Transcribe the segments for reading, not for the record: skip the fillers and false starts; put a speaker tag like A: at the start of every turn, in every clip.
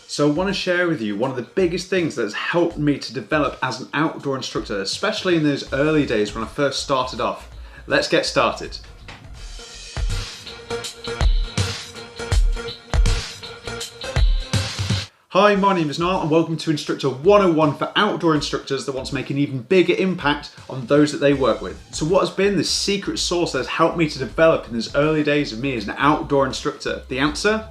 A: So I want to share with you one of the biggest things that has helped me to develop as an outdoor instructor, especially in those early days when I first started off. Let's get started. Hi, my name is Niall and welcome to Instructor 101 for outdoor instructors that want to make an even bigger impact on those that they work with. So what has been the secret sauce that has helped me to develop in those early days of me as an outdoor instructor? The answer?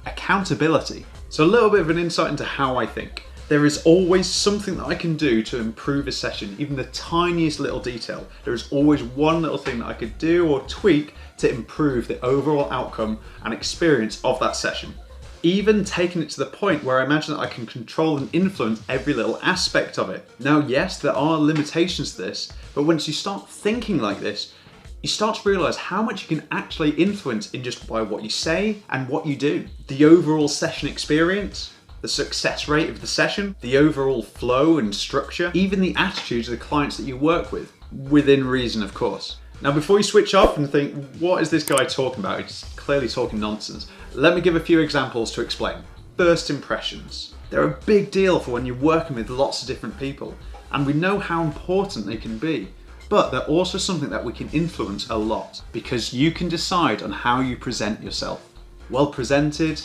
A: Accountability. So a little bit of an insight into how I think. There is always something that I can do to improve a session, even the tiniest little detail. There is always one little thing that I could do or tweak to improve the overall outcome and experience of that session. Even taking it to the point where I imagine that I can control and influence every little aspect of it. Now, yes, there are limitations to this, but once you start thinking like this, you start to realize how much you can actually influence in just by what you say and what you do. The overall session experience, the success rate of the session, the overall flow and structure, even the attitudes of the clients that you work with, within reason, of course. Now, before you switch off and think, what is this guy talking about? He's clearly talking nonsense. Let me give a few examples to explain. First impressions. They're a big deal for when you're working with lots of different people, and we know how important they can be. But they're also something that we can influence a lot because you can decide on how you present yourself. Well presented,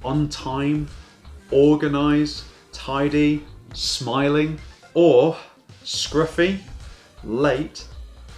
A: on time, organised, tidy, smiling, or scruffy, late,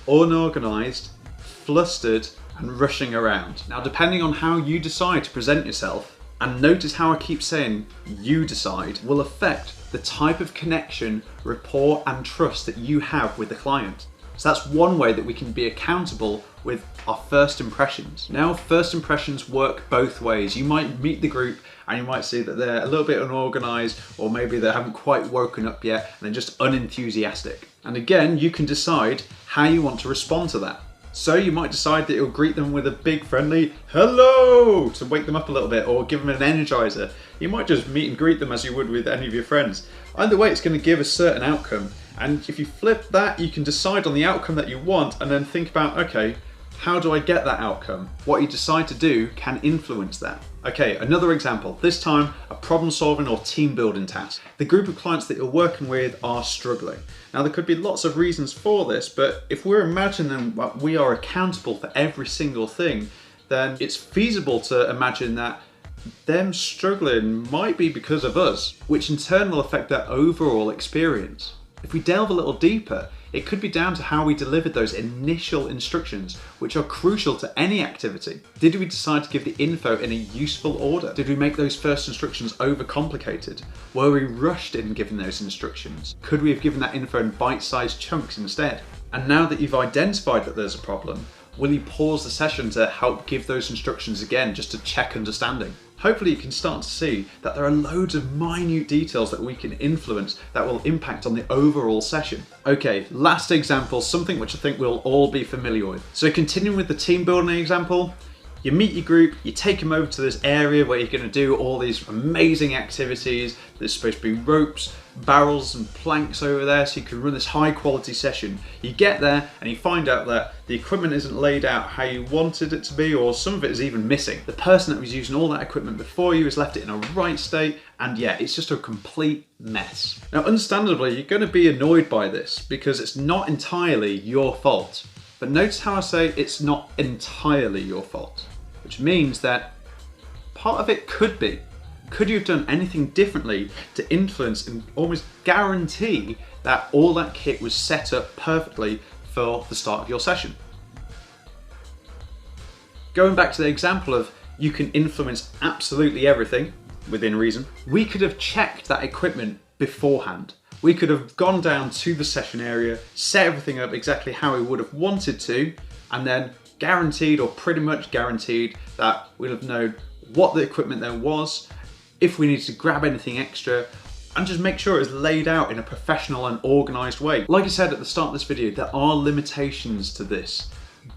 A: unorganised, flustered, and rushing around. Now, depending on how you decide to present yourself, and notice how I keep saying you decide, will affect the type of connection, rapport, and trust that you have with the client. So that's one way that we can be accountable with our first impressions. Now, first impressions work both ways. You might meet the group and you might see that they're a little bit unorganized, or maybe they haven't quite woken up yet and they're just unenthusiastic. And again, you can decide how you want to respond to that. So you might decide that you'll greet them with a big friendly hello to wake them up a little bit, or give them an energizer. You might just meet and greet them as you would with any of your friends. Either way, it's going to give a certain outcome. And if you flip that, you can decide on the outcome that you want and then think about, okay, how do I get that outcome? What you decide to do can influence that. Okay, another example, this time a problem solving or team building task. The group of clients that you're working with are struggling. Now, there could be lots of reasons for this, but if we're imagining that we are accountable for every single thing, then it's feasible to imagine that them struggling might be because of us, which in turn will affect their overall experience. If we delve a little deeper, it could be down to how we delivered those initial instructions, which are crucial to any activity. Did we decide to give the info in a useful order? Did we make those first instructions overcomplicated? Were we rushed in giving those instructions? Could we have given that info in bite-sized chunks instead? And now that you've identified that there's a problem, will you pause the session to help give those instructions again, just to check understanding? Hopefully you can start to see that there are loads of minute details that we can influence that will impact on the overall session. Okay, last example, something which I think we'll all be familiar with. So continuing with the team building example, you meet your group, you take them over to this area where you're going to do all these amazing activities. There's supposed to be ropes, barrels and planks over there so you can run this high quality session. You get there and you find out that the equipment isn't laid out how you wanted it to be, or some of it is even missing. The person that was using all that equipment before you has left it in a right state, and yeah, it's just a complete mess. Now, understandably, you're going to be annoyed by this because it's not entirely your fault. But notice how I say it's not entirely your fault, which means that part of it could be. Could you have done anything differently to influence and almost guarantee that all that kit was set up perfectly for the start of your session? Going back to the example of you can influence absolutely everything within reason, we could have checked that equipment beforehand. We could have gone down to the session area, set everything up exactly how we would have wanted to, and then guaranteed, or pretty much guaranteed, that we'd have known what the equipment there was, if we needed to grab anything extra, and just make sure it's laid out in a professional and organised way. Like I said at the start of this video, there are limitations to this.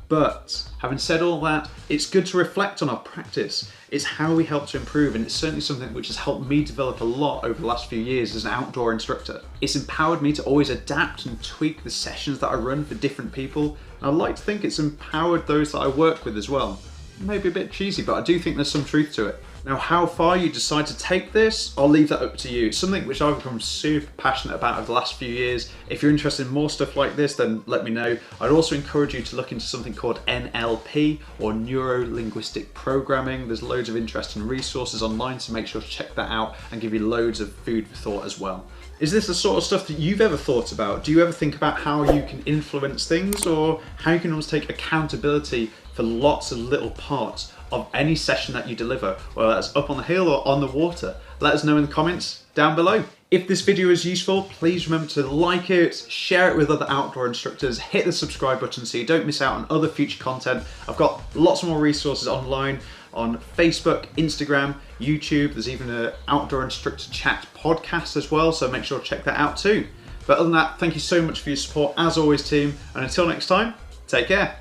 A: But having said all that, it's good to reflect on our practice. It's how we help to improve, and it's certainly something which has helped me develop a lot over the last few years as an outdoor instructor. It's empowered me to always adapt and tweak the sessions that I run for different people, and I like to think it's empowered those that I work with as well. Maybe a bit cheesy, but I do think there's some truth to it. Now, how far you decide to take this, I'll leave that up to you. It's something which I've become super passionate about over the last few years. If you're interested in more stuff like this, then let me know. I'd also encourage you to look into something called NLP, or Neuro-Linguistic Programming. There's loads of interesting resources online, so make sure to check that out and give you loads of food for thought as well. Is this the sort of stuff that you've ever thought about? Do you ever think about how you can influence things, or how you can almost take accountability for lots of little parts of any session that you deliver, whether that's up on the hill or on the water? Let us know in the comments down below. If this video is useful, please remember to like it, share it with other outdoor instructors, hit the subscribe button so you don't miss out on other future content. I've got lots more resources online on Facebook, Instagram, YouTube. There's even an Outdoor Instructor Chat podcast as well, so make sure to check that out too. But other than that, thank you so much for your support as always, team, and until next time, take care.